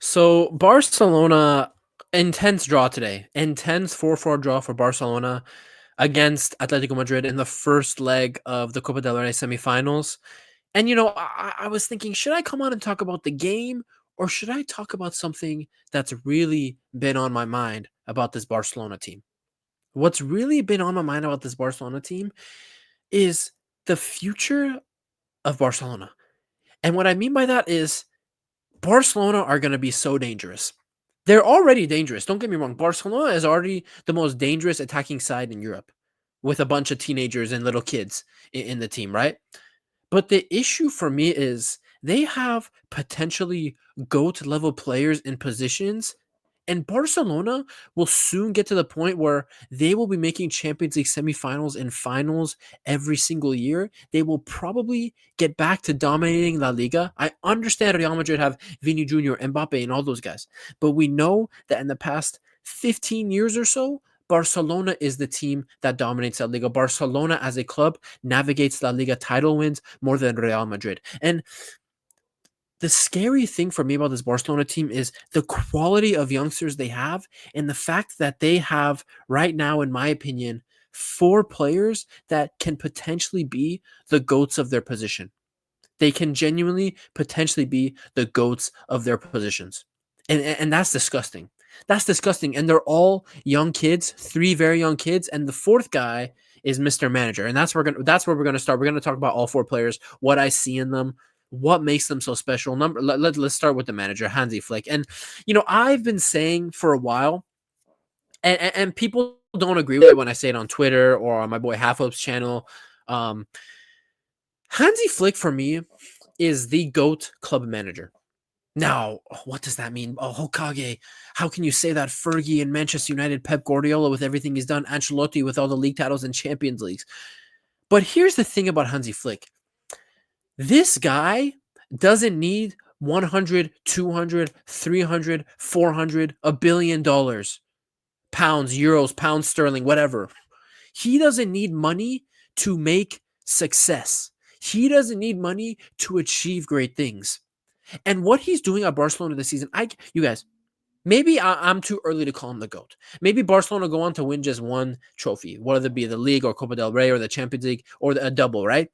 So Barcelona, intense draw today. Intense 4-4 draw for Barcelona against Atletico Madrid in the first leg of the Copa del Rey semifinals. And I was thinking, should I come on and talk about the game, or should I talk about something that's really been on my mind about this Barcelona team? What's really been on my mind about this Barcelona team is the future of Barcelona. And what I mean by that is Barcelona are going to be so dangerous. They're already dangerous. Don't get me wrong. Barcelona is already the most dangerous attacking side in Europe with a bunch of teenagers and little kids in the team, right? But the issue for me is they have potentially GOAT level players in positions, and Barcelona will soon get to the point where they will be making Champions League semifinals and finals every single year. They will probably get back to dominating La Liga. I understand Real Madrid have Vini Jr., Mbappe, and all those guys, but we know that in the past 15 years or so, Barcelona is the team that dominates La Liga. Barcelona as a club navigates La Liga title wins more than Real Madrid. And the scary thing for me about this Barcelona team is the quality of youngsters they have and the fact that they have right now, in my opinion, four players that can potentially be the GOATs of their position. They can genuinely potentially be the GOATs of their positions. And that's disgusting. That's disgusting. And they're all young kids, three very young kids, and the fourth guy is Mr. Manager. And that's where we're gonna start. We're gonna talk about all four players, what I see in them, what makes them so special. Let's start with the manager, Hansi Flick. And I've been saying for a while, and people don't agree with it when I say it on Twitter or on my boy Half Hope's channel. Um, Hansi Flick for me is the GOAT club manager. Now, what does that mean? Oh, Hokage, how can you say that? Fergie in Manchester United, Pep Guardiola with everything he's done, Ancelotti with all the league titles and Champions Leagues. But here's the thing about Hansi Flick. This guy doesn't need 100, 200, 300, 400, $1 billion, pounds, euros, pounds sterling, whatever. He doesn't need money to make success. He doesn't need money to achieve great things. And what he's doing at Barcelona this season, you guys, maybe I'm too early to call him the GOAT. Maybe Barcelona go on to win just one trophy, whether it be the league or Copa del Rey or the Champions League or a double, right?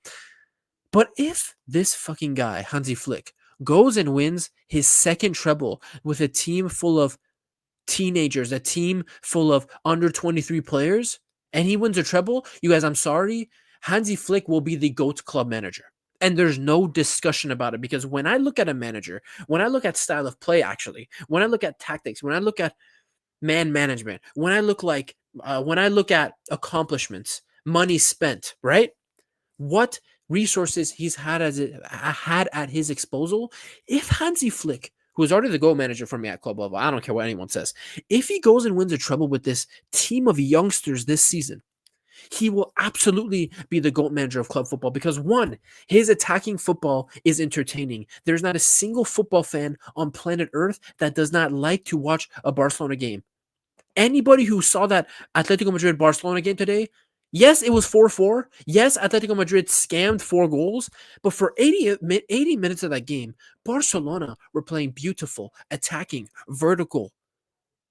But if this fucking guy, Hansi Flick, goes and wins his second treble with a team full of teenagers, a team full of under 23 players, and he wins a treble, you guys, I'm sorry, Hansi Flick will be the GOAT club manager. And there's no discussion about it, because when I look at a manager, when I look at style of play, actually, when I look at tactics, when I look at man management, when I look at accomplishments, money spent, right? What resources he's had at his disposal. If Hansi Flick, who is already the goal manager for me at club level, I don't care what anyone says, if he goes and wins a treble with this team of youngsters this season, he will absolutely be the GOAT manager of club football, because one, his attacking football is entertaining. There's not a single football fan on planet Earth that does not like to watch a Barcelona game. Anybody who saw that Atletico Madrid Barcelona game today, yes, it was 4-4. Yes, Atletico Madrid scammed 4 goals, but for 80 minutes of that game, Barcelona were playing beautiful, attacking, vertical,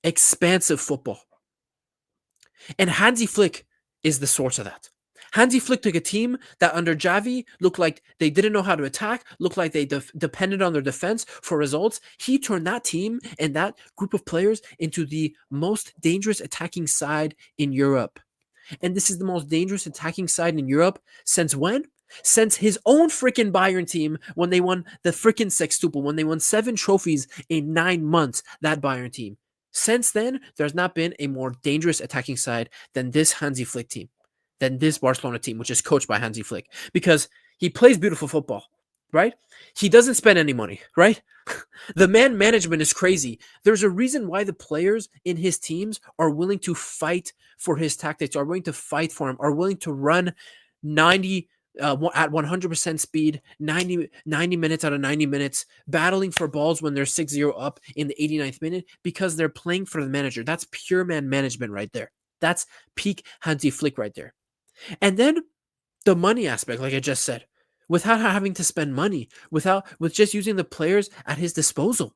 expansive football. And Hansi Flick is the source of that. Hansi Flick took a team that under Xavi looked like they didn't know how to attack, looked like they depended on their defense for results. He turned that team and that group of players into the most dangerous attacking side in Europe. And this is the most dangerous attacking side in Europe since when? Since his own freaking Bayern team, when they won the freaking Sextuple, when they won 7 trophies in 9 months, that Bayern team. Since then, there's not been a more dangerous attacking side than this Hansi Flick team, than this Barcelona team, which is coached by Hansi Flick, because he plays beautiful football, right? He doesn't spend any money, right? The man management is crazy. There's a reason why the players in his teams are willing to fight for his tactics, are willing to fight for him, are willing to run 90 at 100% speed, 90 minutes out of 90 minutes, battling for balls when they're 6-0 up in the 89th minute, because they're playing for the manager. That's pure man management right there. That's peak Hansi Flick right there. And then the money aspect, like I just said, without having to spend money, with just using the players at his disposal.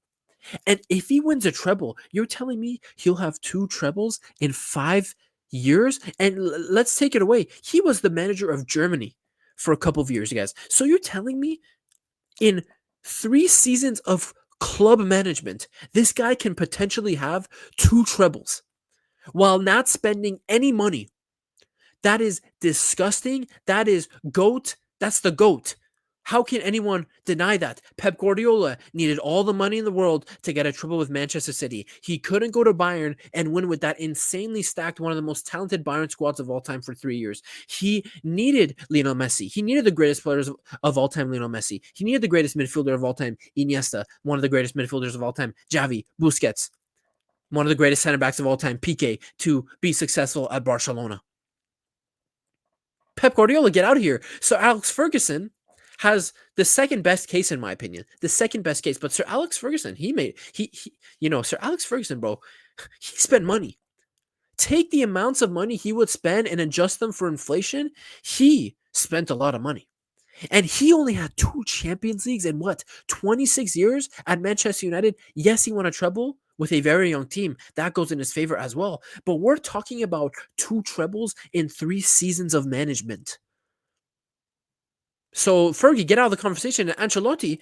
And if he wins a treble, you're telling me he'll have 2 trebles in 5 years? And let's take it away. He was the manager of Germany for a couple of years, guys. So you're telling me in 3 seasons of club management, this guy can potentially have 2 trebles while not spending any money. That is disgusting. That is GOAT. That's the GOAT. How can anyone deny that? Pep Guardiola needed all the money in the world to get a treble with Manchester City. He couldn't go to Bayern and win with that insanely stacked, one of the most talented Bayern squads of all time for 3 years. He needed Lionel Messi. He needed the greatest players of all time, Lionel Messi. He needed the greatest midfielder of all time, Iniesta. One of the greatest midfielders of all time, Xavi, Busquets. One of the greatest center backs of all time, Piqué, to be successful at Barcelona. Pep Guardiola, get out of here. So Alex Ferguson has the second best case, in my opinion. The second best case. But Sir Alex Ferguson, Sir Alex Ferguson, bro, he spent money. Take the amounts of money he would spend and adjust them for inflation. He spent a lot of money. And he only had 2 Champions Leagues in 26 years at Manchester United. Yes, he won a treble with a very young team. That goes in his favor as well. But we're talking about 2 trebles in 3 seasons of management. So Fergie, get out of the conversation. And Ancelotti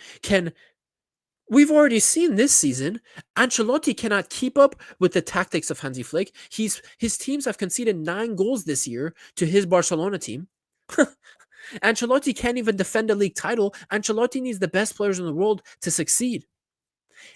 we've already seen this season, Ancelotti cannot keep up with the tactics of Hansi Flick. His teams have conceded 9 goals this year to his Barcelona team. Ancelotti can't even defend a league title. Ancelotti needs the best players in the world to succeed.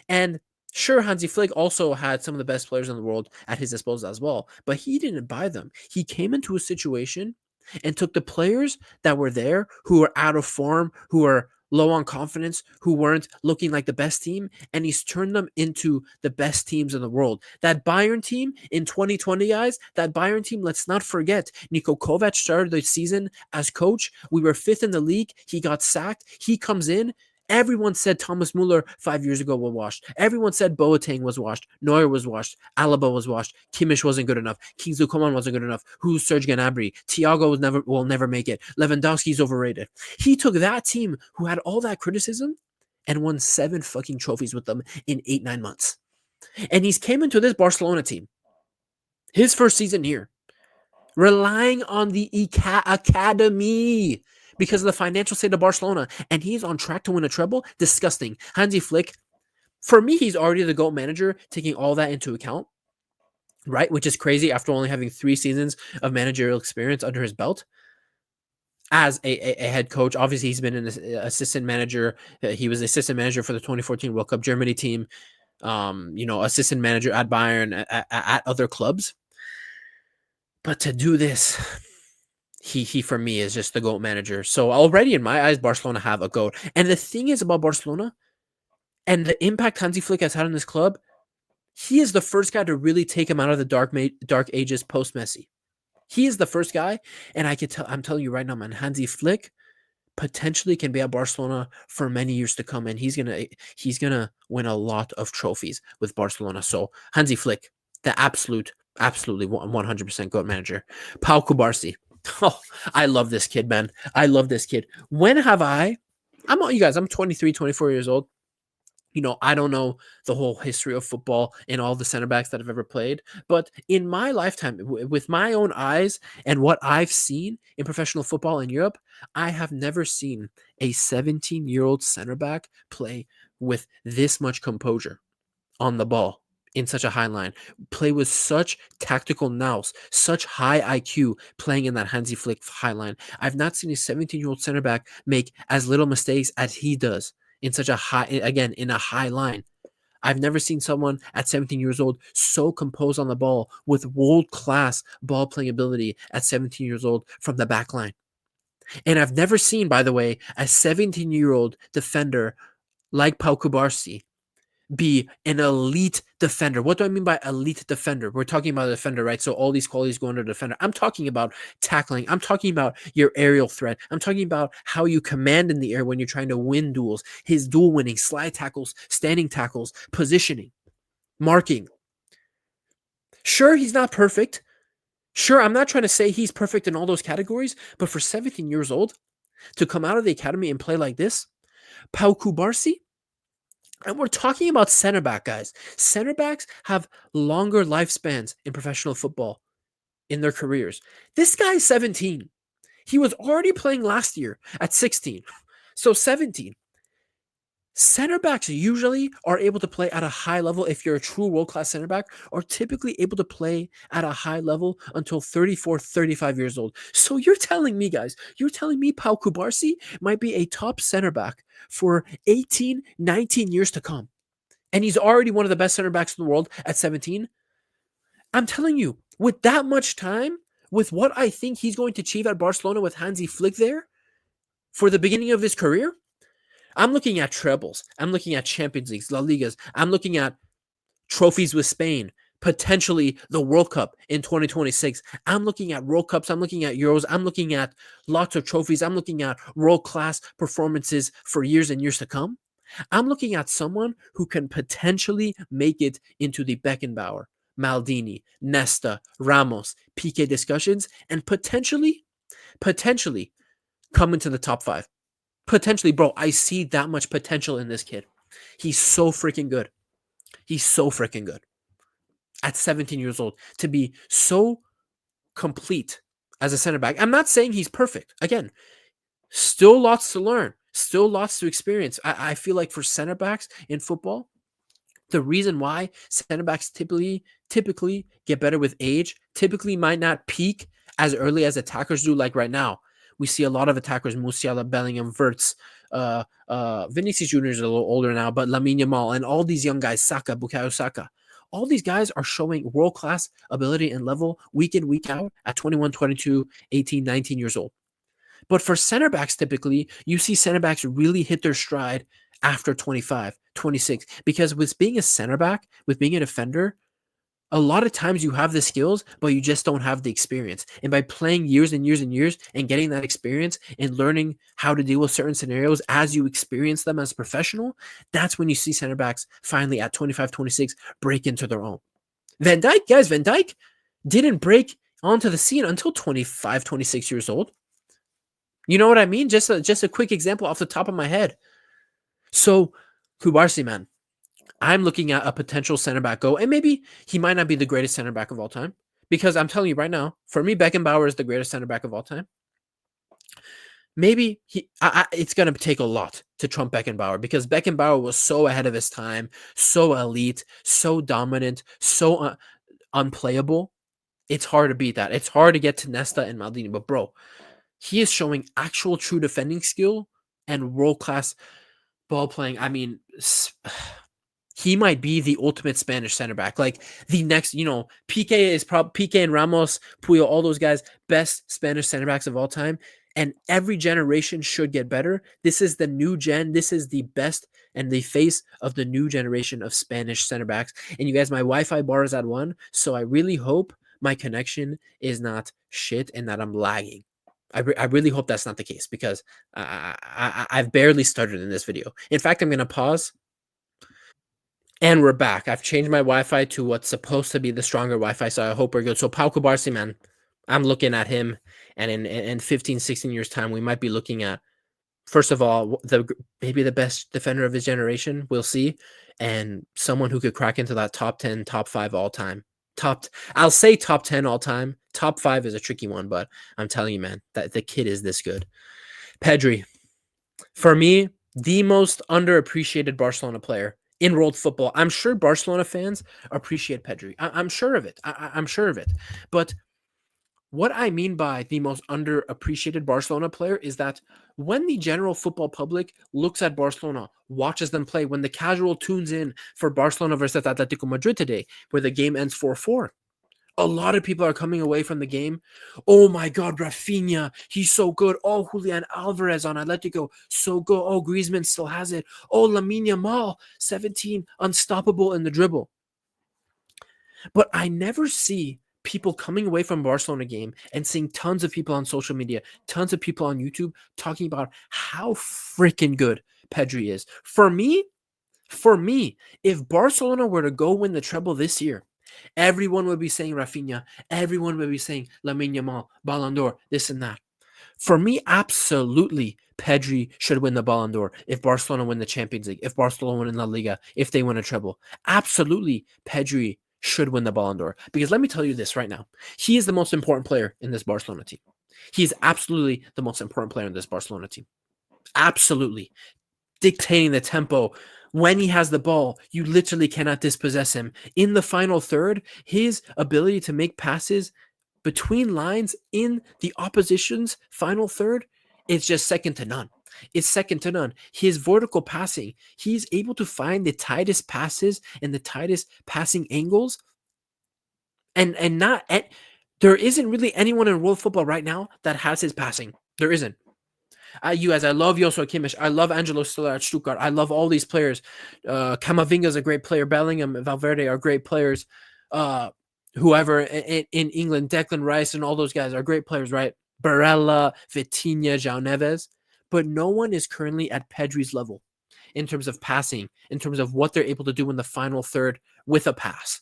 And sure, Hansi Flick also had some of the best players in the world at his disposal as well, but he didn't buy them. He came into a situation and took the players that were there, who were out of form, who were low on confidence, who weren't looking like the best team, and he's turned them into the best teams in the world. That Bayern team in 2020, guys, that Bayern team, let's not forget, Niko Kovac started the season as coach. We were 5th in the league. He got sacked. He comes in. Everyone said Thomas Muller 5 years ago was washed. Everyone said Boateng was washed. Neuer was washed. Alaba was washed. Kimmich wasn't good enough. Kingsley Coman wasn't good enough. Who's Serge Gnabry? Thiago will never make it. Lewandowski's overrated. He took that team who had all that criticism and won 7 fucking trophies with them in 8-9 months. And he's came into this Barcelona team, his first season here, relying on the academy because of the financial state of Barcelona, and he's on track to win a treble. Disgusting. Hansi Flick, for me, he's already the GOAT manager, taking all that into account, right? Which is crazy after only having 3 seasons of managerial experience under his belt as a head coach. Obviously, he's been an assistant manager. He was assistant manager for the 2014 World Cup Germany team, assistant manager at Bayern, at other clubs. But to do this, he for me is just the GOAT manager. So already in my eyes, Barcelona have a GOAT. And the thing is about Barcelona and the impact Hansi Flick has had on this club, he is the first guy to really take him out of the dark ages post Messi. He is the first guy, and I'm telling you right now, man, Hansi Flick potentially can be at Barcelona for many years to come, and he's gonna win a lot of trophies with Barcelona. So Hansi Flick, the absolutely 100% GOAT manager. Pau Cubarsi. Oh, I love this kid, man. I love this kid. I'm 23, 24 years old. I don't know the whole history of football and all the center backs that have ever played, but in my lifetime, with my own eyes and what I've seen in professional football in Europe, I have never seen a 17-year-old center back play with this much composure on the ball in such a high line, play with such tactical nous, such high IQ playing in that Hansi Flick high line. I've not seen a 17-year-old center back make as little mistakes as he does in such a high line. I've never seen someone at 17 years old so composed on the ball with world-class ball playing ability at 17 years old from the back line. And I've never seen, by the way, a 17-year-old defender like Pau Cubarsi be an elite defender. What do I mean by elite defender? We're talking about a defender, right? So all these qualities go under defender. I'm talking about tackling. I'm talking about your aerial threat. I'm talking about how you command in the air when you're trying to win duels. His duel winning, slide tackles, standing tackles, positioning, marking. Sure, he's not perfect. Sure, I'm not trying to say he's perfect in all those categories, but for 17 years old, to come out of the academy and play like this, Pau Cubarsi, And we're talking about center back, guys. Center backs have longer lifespans in professional football in their careers. This guy's 17. He was already playing last year at 16. So 17. Center backs usually are able to play at a high level. If you're a true world-class center back, are typically able to play at a high level until 34, 35 years old. So you're telling me, guys, you're telling me Pau Cubarsi might be a top center back for 18, 19 years to come. And he's already one of the best center backs in the world at 17. I'm telling you, with that much time, with what I think he's going to achieve at Barcelona with Hansi Flick there for the beginning of his career, I'm looking at trebles. I'm looking at Champions Leagues, La Ligas. I'm looking at trophies with Spain, potentially the World Cup in 2026. I'm looking at World Cups. I'm looking at Euros. I'm looking at lots of trophies. I'm looking at world-class performances for years and years to come. I'm looking at someone who can potentially make it into the Beckenbauer, Maldini, Nesta, Ramos, Piqué discussions, and potentially come into the top five. Potentially, bro, I see that much potential in this kid. He's so freaking good. He's so freaking good. At 17 years old, to be so complete as a center back. I'm not saying he's perfect. Again, still lots to learn, still lots to experience. I feel like for center backs in football, the reason why center backs typically get better with age, typically might not peak as early as attackers do. Like right now, we see a lot of attackers: Musiala, Bellingham, Wirtz, Vinicius Jr. is a little older now, but Lamine Yamal and all these young guys, Saka, Bukayo Saka. All these guys are showing world-class ability and level week in, week out at 21, 22, 18, 19 years old. But for center backs, typically, you see center backs really hit their stride after 25, 26. Because with being a center back, with being a defender, a lot of times you have the skills, but you just don't have the experience. And by playing years and years and years and getting that experience and learning how to deal with certain scenarios as you experience them as a professional, that's when you see center backs finally at 25, 26 break into their own. Van Dijk, guys, Van Dijk didn't break onto the scene until 25, 26 years old. You know what I mean? Just a quick example off the top of my head. So, Cubarsi, man, I'm looking at a potential center back go, and maybe he might not be the greatest center back of all time, because I'm telling you right now, for me, Beckenbauer is the greatest center back of all time. Maybe it's going to take a lot to trump Beckenbauer, because Beckenbauer was so ahead of his time, so elite, so dominant, so unplayable. It's hard to beat that. It's hard to get to Nesta and Maldini, but bro, he is showing actual true defending skill and world-class ball playing. I mean, he might be the ultimate Spanish center back. Like the next, Piqué is probably Piqué and Ramos, Puyol, all those guys, best Spanish center backs of all time. And every generation should get better. This is the new gen. This is the best and the face of the new generation of Spanish center backs. And you guys, my Wi-Fi bar is at 1, so I really hope my connection is not shit and that I'm lagging. I really hope that's not the case, because I've barely started in this video. In fact, I'm going to pause. And we're back. I've changed my Wi-Fi to what's supposed to be the stronger Wi-Fi, so I hope we're good. So Pau Cubarsi, man, I'm looking at him, and in 15, 16 years' time, we might be looking at, first of all, maybe the best defender of his generation. We'll see. And someone who could crack into that top 10, top 5 all time. I'll say top 10 all time. Top 5 is a tricky one, but I'm telling you, man, that the kid is this good. Pedri, for me, the most underappreciated Barcelona player in world football. I'm sure Barcelona fans appreciate Pedri. I'm sure of it. I'm sure of it. But what I mean by the most underappreciated Barcelona player is that when the general football public looks at Barcelona, watches them play, when the casual tunes in for Barcelona versus Atletico Madrid today, where the game ends 4-4, a lot of people are coming away from the game. Oh my God, Rafinha, he's so good. Oh, Julian Alvarez on Atletico, so good. Oh, Griezmann still has it. Oh, Lamine Yamal, 17, unstoppable in the dribble. But I never see people coming away from Barcelona game and seeing tons of people on social media, tons of people on YouTube talking about how freaking good Pedri is. For me, if Barcelona were to go win the treble this year, everyone would be saying Rafinha. Everyone would be saying Lamine Yamal, Ballon d'Or, this and that. For me, absolutely, Pedri should win the Ballon d'Or if Barcelona win the Champions League, if Barcelona win La Liga, if they win a treble. Absolutely, Pedri should win the Ballon d'Or. Because let me tell you this right now. He is the most important player in this Barcelona team. He is absolutely the most important player in this Barcelona team. Absolutely. Dictating the tempo. When he has the ball, you literally cannot dispossess him. In the final third, his ability to make passes between lines in the opposition's final third is just second to none. It's second to none. His vertical passing, he's able to find the tightest passes and the tightest passing angles. And not there isn't really anyone in world football right now that has his passing. There isn't. You guys, I love Joshua Kimmich. I love Angelo Stiller at Stuttgart. I love all these players. Camavinga is a great player. Bellingham and Valverde are great players. Whoever in England, Declan Rice and all those guys are great players, right? Barella, Vitinha, João Neves. But no one is currently at Pedri's level in terms of passing, in terms of what they're able to do in the final third with a pass.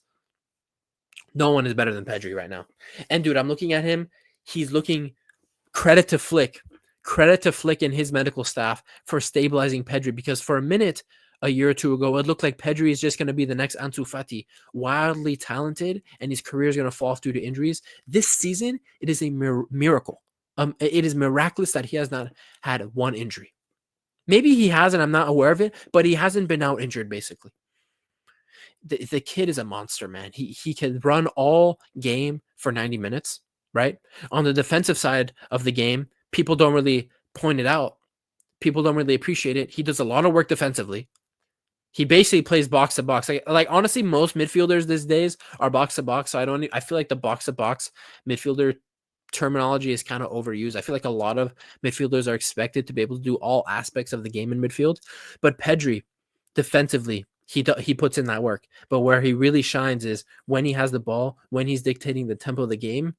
No one is better than Pedri right now. And dude, I'm looking at him. He's looking credit to Flick. Credit to Flick and his medical staff for stabilizing Pedri, because for a minute a year or two ago, it looked like Pedri is just going to be the next Ansu Fati, wildly talented, and his career is going to fall off due to injuries. This season, it is a miracle. It is miraculous that he has not had one injury. Maybe he has, and I'm not aware of it, but he hasn't been out injured, basically. The kid is a monster, man. He can run all game for 90 minutes, right? On the defensive side of the game, people don't really point it out. People don't really appreciate it. He does a lot of work defensively. He basically plays box to box. Like honestly, most midfielders these days are box to box. So I feel like the box to box midfielder terminology is kind of overused. I feel like a lot of midfielders are expected to be able to do all aspects of the game in midfield. But Pedri, defensively, he puts in that work. But where he really shines is when he has the ball, when he's dictating the tempo of the game,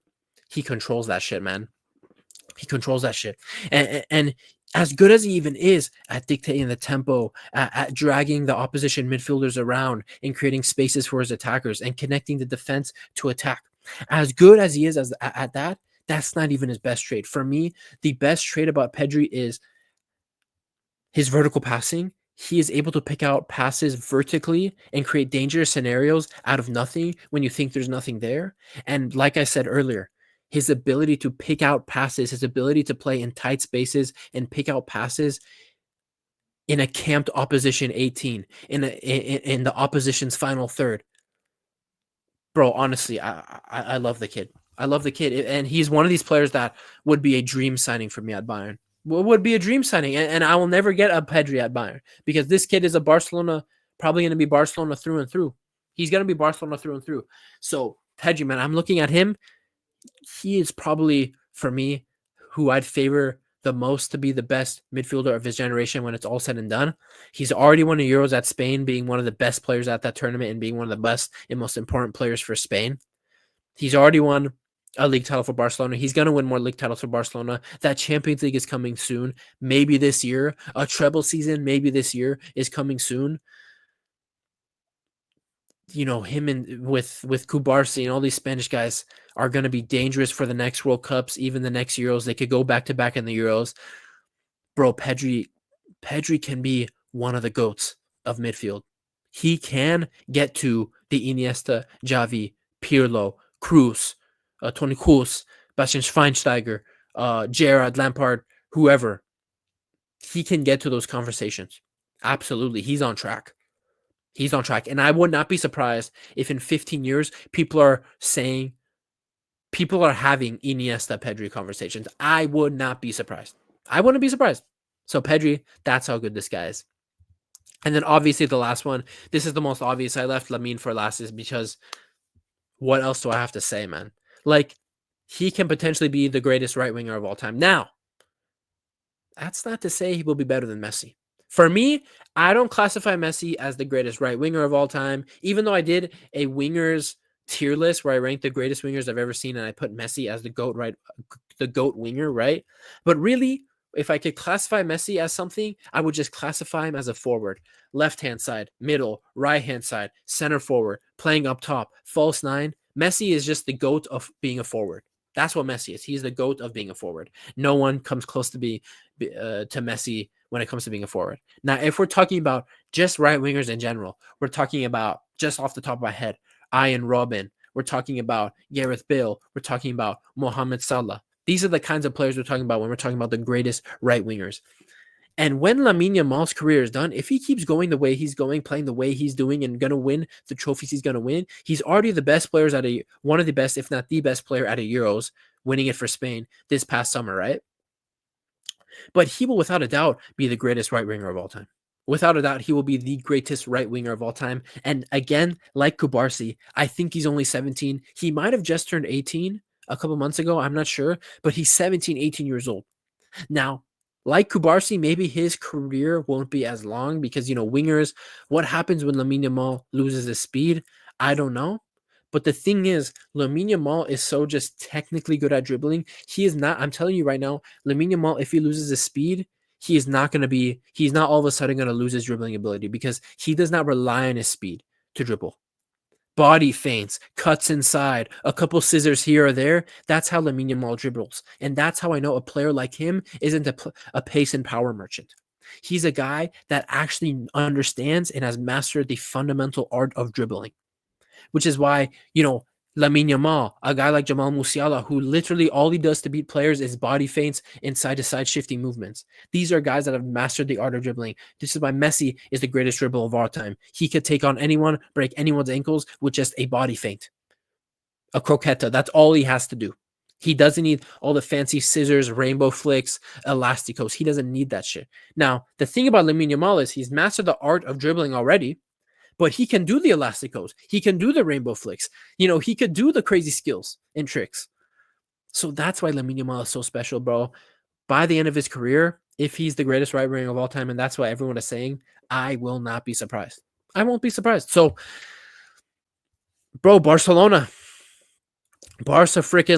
he controls that shit, man. He controls that shit. And as good as he even is at dictating the tempo, at dragging the opposition midfielders around and creating spaces for his attackers and connecting the defense to attack, as good as he is at that, that's not even his best trait. For me, the best trait about Pedri is his vertical passing. He is able to pick out passes vertically and create dangerous scenarios out of nothing when you think there's nothing there. And like I said earlier, his ability to pick out passes, his ability to play in tight spaces and pick out passes in a camped opposition 18, in the opposition's final third. Bro, honestly, I love the kid. I love the kid. And he's one of these players that would be a dream signing for me at Bayern. Would be a dream signing. And I will never get a Pedri at Bayern because this kid is a Barcelona, probably going to be Barcelona through and through. He's going to be Barcelona through and through. So, Pedri, man, I'm looking at him. He is probably, for me, who I'd favor the most to be the best midfielder of his generation when it's all said and done. He's already won the Euros at Spain, being one of the best players at that tournament and being one of the best and most important players for Spain. He's already won a league title for Barcelona. He's going to win more league titles for Barcelona. That Champions League is coming soon. Maybe this year. A treble season, maybe this year, is coming soon. You know, him and with Cubarsi and all these Spanish guys are going to be dangerous for the next World Cups, even the next Euros. They could go back to back in the Euros. Bro, Pedri can be one of the GOATs of midfield. He can get to the Iniesta, Xavi, Pirlo, Cruz, Toni Kroos, Bastian Schweinsteiger, Gerrard, Lampard, whoever. He can get to those conversations. Absolutely. He's on track. He's on track. And I would not be surprised if in 15 years, people are having Iniesta, Pedri conversations. I would not be surprised. I wouldn't be surprised. So Pedri, that's how good this guy is. And then obviously the last one, this is the most obvious. I left Lamine for last is because what else do I have to say, man? Like, he can potentially be the greatest right winger of all time. Now, that's not to say he will be better than Messi. For me, I don't classify Messi as the greatest right winger of all time, even though I did a wingers tier list where I ranked the greatest wingers I've ever seen, and I put Messi as the GOAT winger, right? But really, if I could classify Messi as something, I would just classify him as a forward. Left-hand side, middle, right-hand side, center forward, playing up top, false nine. Messi is just the GOAT of being a forward. That's what Messi is. He's the GOAT of being a forward. No one comes close to to Messi when it comes to being a forward. Now, if we're talking about just right wingers in general, we're talking about just off the top of my head, Ian Robin. We're talking about Gareth Bale. We're talking about Mohamed Salah. These are the kinds of players we're talking about when we're talking about the greatest right wingers. And when Lamine Yamal's career is done, if he keeps going the way he's going, playing the way he's doing, and gonna win the trophies he's gonna win, he's already the best players at one of the best, if not the best player at a Euros, winning it for Spain this past summer, right? But he will, without a doubt, be the greatest right winger of all time. Without a doubt, he will be the greatest right winger of all time. And again, like Cubarsi, I think he's only 17. He might have just turned 18 a couple months ago. I'm not sure, but he's 17, 18 years old. Now, like Cubarsi, maybe his career won't be as long because, wingers, what happens when Lamine Yamal loses his speed? I don't know. But the thing is, Lamine Yamal is so just technically good at dribbling. He is not, I'm telling you right now, Lamine Yamal, if he loses his speed, he's not all of a sudden going to lose his dribbling ability because he does not rely on his speed to dribble. Body feints, cuts inside, a couple scissors here or there. That's how Lamine Yamal dribbles. And that's how I know a player like him isn't a pace and power merchant. He's a guy that actually understands and has mastered the fundamental art of dribbling, which is why, Lamine Yamal, a guy like Jamal Musiala, who literally all he does to beat players is body feints and side-to-side shifting movements. These are guys that have mastered the art of dribbling. This is why Messi is the greatest dribbler of all time. He could take on anyone, break anyone's ankles with just a body feint, a croqueta. That's all he has to do. He doesn't need all the fancy scissors, rainbow flicks, elasticos. He doesn't need that shit. Now, the thing about Lamine Yamal is he's mastered the art of dribbling already, but he can do the elasticos. He can do the rainbow flicks. He could do the crazy skills and tricks. So that's why Lamine Yamal is so special, bro. By the end of his career, if he's the greatest right winger of all time, and that's what everyone is saying, I will not be surprised. I won't be surprised. So, bro, Barca freaking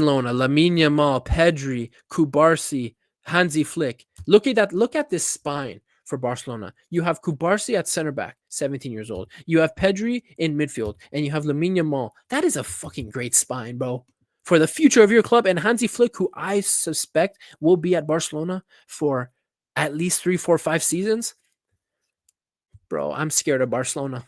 Lona, Lamine Yamal, Pedri, Cubarsi, Hansi Flick. Look at that. Look at this spine for Barcelona. You have Cubarsi at center back, 17 years old. You have Pedri in midfield, and you have Lamine Yamal. That is a fucking great spine, bro. For the future of your club, and Hansi Flick, who I suspect will be at Barcelona for at least 3, 4, 5 seasons. Bro, I'm scared of Barcelona.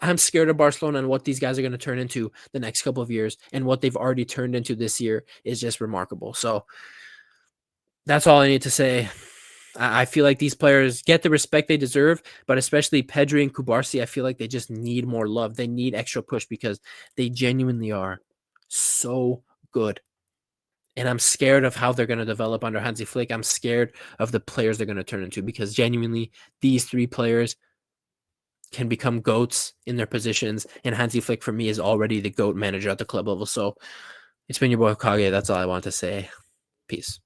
I'm scared of Barcelona and what these guys are going to turn into the next couple of years, and what they've already turned into this year is just remarkable. So that's all I need to say. I feel like these players get the respect they deserve, but especially Pedri and Cubarsi, I feel like they just need more love. They need extra push because they genuinely are so good. And I'm scared of how they're going to develop under Hansi Flick. I'm scared of the players they're going to turn into because genuinely these three players can become GOATs in their positions. And Hansi Flick, for me, is already the GOAT manager at the club level. So it's been your boy Kage. That's all I want to say. Peace.